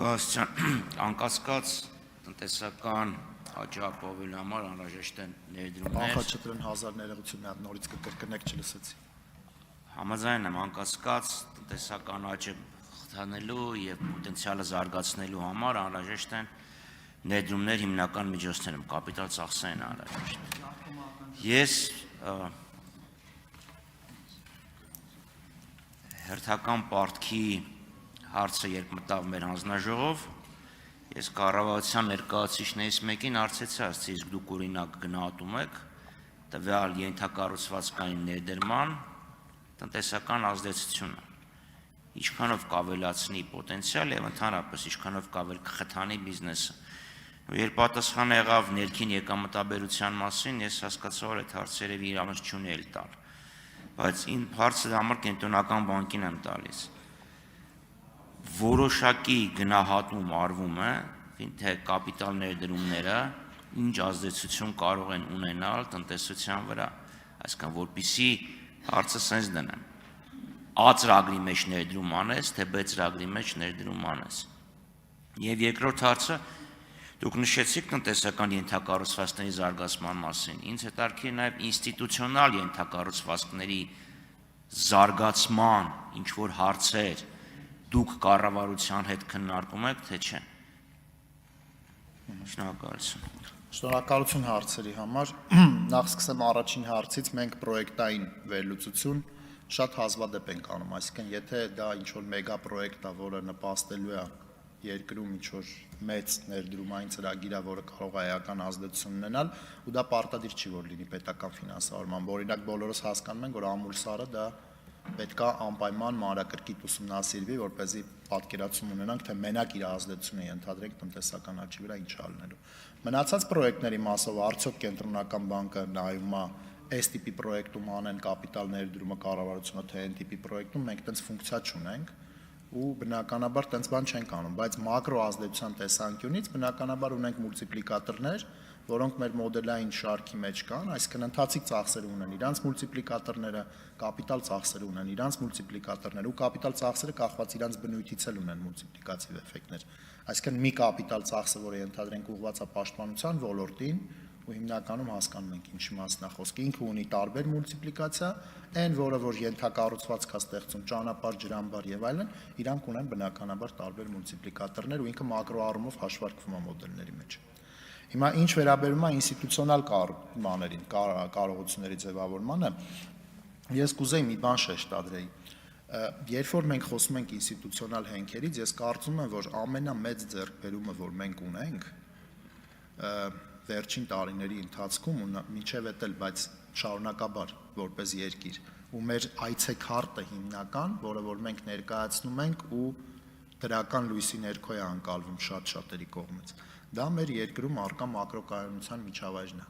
Անկասկած տնտեսական աճի ապահովելու համար անհրաժեշտ են ներդրումներ։ Կանխաչտրեն 1000 ներողություն նորից կկրկնեք չլսեցի։ Համաձայն եմ, անկասկած տնտեսական աճը խթանելու եւ պոտենցիալը զարգացնելու համար անհրաժեշտ են ներդրումներ հիմնական միջոցներում, կապիտալ ծախսերն անհրաժեշտ։ Ես հերթական պարտքի հարցը երբ մտավ մեր հանձնաժողով, ես կառավարության ներկայացուցիչներից մեկին հարցեցի, ասացի, իսկ դուք օրինակ գնահատում եք տվյալ ենթակառուցվածքային ներդրման տնտեսական ազդեցությունը, ինչքանով կավելացնի պոտենցիալ եւ ընդհանրապես ինչքանով կխթանի բիզնեսը։ Երբ պատասխանը եղավ ներքին եկամտաբերության մասին, ես հասկացա, որ այդ հարցերը իրավունք չունի էլ տալ, բայց հարցը համար կենտրոնական բանկին եմ տալիս։ Որոշակի գնահատում արվում է, թե կապիտալ ներդրումները ինչ ազդեցություն կարող են ունենալ տնտեսության վրա, այսինքն որպեսզի հարցը սենց դնեմ, A ծրագրի մեջ ներդրում անես, թե B ծրագրի մեջ ներդրում անես։ Եվ երկրորդ հարցը, դուք նշեցիք տնտեսական ենթակառուցվածքների զարգացման մասին, ինձ հետաքրքիր նաև ինստիտուցիոնալ ենթակառուցվածքների զարգացման ինչ որ հարցեր դուք կառավարության հետ քննարկում եք, թե չէ։ Շնորհակալություն։ Շնորհակալություն հարցերի համար։ Նախ սկսեմ առաջին հարցից, մենք պրոյեկտային վերլուծություն շատ հազվադեպ ենք անում, այսինքն եթե դա ինչ-որ մեգա պրոյեկտ է, որը նպաստելու է երկրում ինչ-որ մեծ ներդրումային ծրագիր է, որը կարող է էական ազդեցություն ունենալ, ու դա պարտադիր չի, որ լինի պետական ֆինանսավորմամբ։ Օրինակ բոլորս հասկանում ենք, որ ամուլսարը դա պետք է անպայման մանրակրկիտ ուսումնասիրվի, որպեսզի պատկերացում ունենանք, թե մենակ իր ազդեցությունը ենթադրենք տնտեսական աճի վրա ինչ ալնելու։ Մնացած պրոյեկտների մասով արդյոք կենտրոնական բանկը նայում է այս տիպի պրոյեկտում անեն կապիտալ ներդրումը կառավարությունը, թե այն տիպի պրոյեկտում մենք տենց ֆունկցիա չունենք ու բնականաբար տենց բան չենք անում, բայց մակրո ազդեցության տեսանկյունից բնականաբար ունենք մուլտիպլիկատորներ, որոնք մեր մոդելային շարքի մեջ կան, այսինքն ընթացիկ ծախսեր ունեն իրանց մուլտիպլիկատորները, կապիտալ ծախսեր ունեն իրանց մուլտիպլիկատորները, ու կապիտալ ծախսերը կախված իրանց բնույթից էլ ունեն մուլտիպլիկատիվ էֆեկտներ։ Այսինքն մի կապիտալ ծախսը, որը ենթադրենք ուղղված է պաշտպանության ոլորտին, ու հիմնականում հասկանում ենք ինչի մասն է խոսքը, ինքը ունի տարբեր մուլտիպլիկացիա, այն որը որ ենթակառուցվածք է ստեղծում, ճանապարհ, ջրամբար եւ այլն, իրանք ունեն բնականաբար տարբեր մուլտիպլիկատորներ ու ինքը մակրո առումով հաշվարկվում է մոդելների մեջ։ Հիմա ինչ վերաբերում է ինստիտուցիոնալ կանոններին, կարողությունների ձևավորմանը, ես կուզեի մի բան շեշտադրեի։ Երբ որ մենք խոսում ենք ինստիտուցիոնալ հենքերից, ես կարծում եմ, որ ամենամեծ ձեռքբերումը, որ մենք ունենք, վերջին տարիների ընթացքում ու մինչև էտել, բայց շարունակաբար որպես երկիր, ու մեր այցեքարտը հիմնական, որը որ մենք ներկայացնում ենք ու դրական լույսի ներքո է անցալվում շատ-շատերի կողմից, դա մեր երկրում առկա մակրոկայունության միջավայրն է։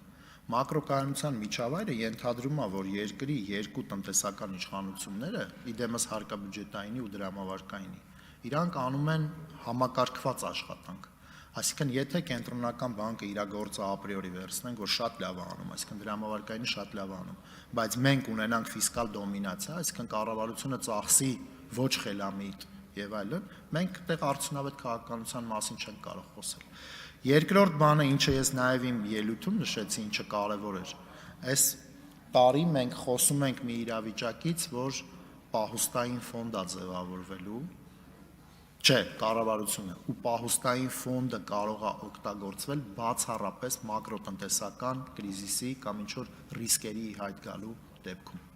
Մակրոկայունության միջավայրը ենթադրում է, որ երկրի երկու տնտեսական իշխանությունները, իդեմս հարկաբյուջետայինի ու դրամավարկայինի, իրանք անում են համակարգված աշխատանք։ Այսինքն, եթե կենտրոնական բանկը իր գործը ապրիորի վերցնենք, որ շատ լավ է անում, այսինքն դրամավարկայինը շատ լավ է անում, բայց մենք ունենանք ֆիսկալ դոմինացիա, այսինքն կառավարությունը ծախսի ոչ խելամիտ եւ այլն, մենք այդտեղ արդյունավետ քաղաքականության մասին չենք կարող խոսել։ Երկրորդ բանը, ինչը ես նաեւ իմ ելույթում նշեցի, ինչը կարեւոր էր, այս տարի մենք խոսում ենք մի իրավիճակից, որ պահուստային ֆոնդ է ձևավորվելու, չէ, կառավարությունը ու պահուստային ֆոնդը կարող է օգտագործվել բացառապես մակրոտնտեսական կրիզիսի կամ ինչ-որ ռիսկերի հայտ գալու դեպքում։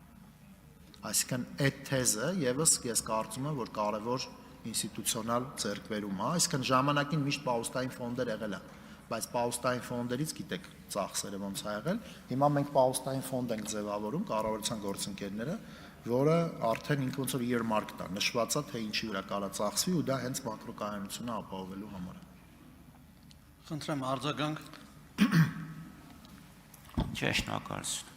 Այսինքն այդ թեզը եւս ես կարծում եմ, որ կարևոր ինստիտուցիոնալ ձեռքբերում է, այսինքն ժամանակին միշտ պահուստային ֆոնդեր եղել է, բայց պահուստային ֆոնդերից գիտեք ծախսերը ոնց է եղել, հիմա մենք պահուստային ֆոնդ ենք ձևավորում կառավարության գործընկերները, որը արդեն ինքը ոնց որ earmark տա, նշված է, թե ինչի վրա կարա ծախսվի ու դա հենց մակրոկայունությունը ապահովելու համար է։ Խնդրեմ արձագանք։ Չէ, շնորհակալություն։